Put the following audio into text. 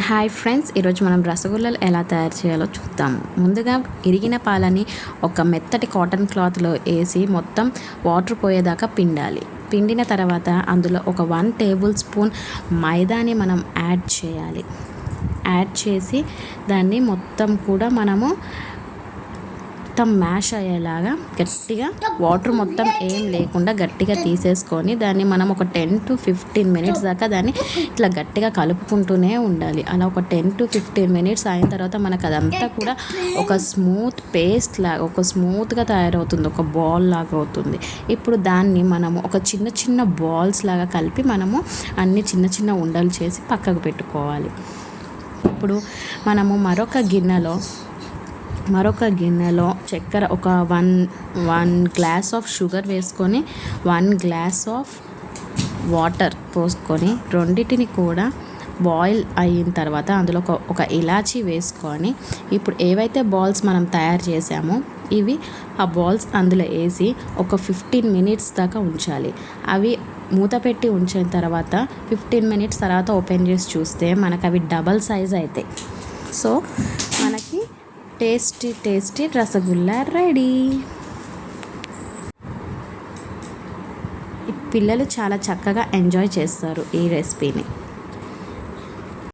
Hi friends, ఈరోజు మనం రసగుల్లలు ఎలా తయారు చేయాలో చూద్దాము. ముందుగా ఇరిగిన పాలని ఒక మెత్తటి కాటన్ క్లాత్లో వేసి మొత్తం వాటర్ పోయేదాకా పిండాలి. పిండిన తర్వాత అందులో ఒక 1 టేబుల్ స్పూన్ మైదాని మనం యాడ్ చేయాలి. యాడ్ చేసి దాన్ని మొత్తం కూడా మనము మొత్తం మ్యాష్ అయ్యేలాగా గట్టిగా వాటర్ మొత్తం ఏం లేకుండా గట్టిగా తీసేసుకొని దాన్ని మనం ఒక 10 to 15 మినిట్స్ దాకా దాన్ని ఇట్లా గట్టిగా కలుపుకుంటూనే ఉండాలి. అలా ఒక 10 to 15 మినిట్స్ అయిన తర్వాత మనకు అదంతా కూడా ఒక స్మూత్ పేస్ట్ లాగా ఒక స్మూత్గా తయారవుతుంది, ఒక బాల్ లాగా అవుతుంది. ఇప్పుడు దాన్ని మనము ఒక చిన్న చిన్న బాల్స్ లాగా కలిపి మనము అన్ని చిన్న చిన్న ఉండలు చేసి పక్కకు పెట్టుకోవాలి. ఇప్పుడు మనము మరొక గిన్నెలో చక్కెర ఒక 1 గ్లాస్ ఆఫ్ షుగర్ వేసుకొని 1 గ్లాస్ ఆఫ్ వాటర్ పోసుకొని రెండింటిని కూడా బాయిల్ అయిన తర్వాత అందులో ఒక ఇలాచీ వేసుకొని ఇప్పుడు ఏవైతే బాల్స్ మనం తయారు చేసామో ఆ బాల్స్ అందులో వేసి ఒక 15 మినిట్స్ దాకా ఉంచాలి. అవి మూత పెట్టి ఉంచిన తర్వాత 15 మినిట్స్ తర్వాత ఓపెన్ చేసి చూస్తే మనకు అవి డబల్ సైజ్ అవుతాయి. సో మనకి టేస్టీ రసగుల్లా రెడీ. పిల్లలు చాలా చక్కగా ఎంజాయ్ చేస్తారు ఈ రెసిపీని.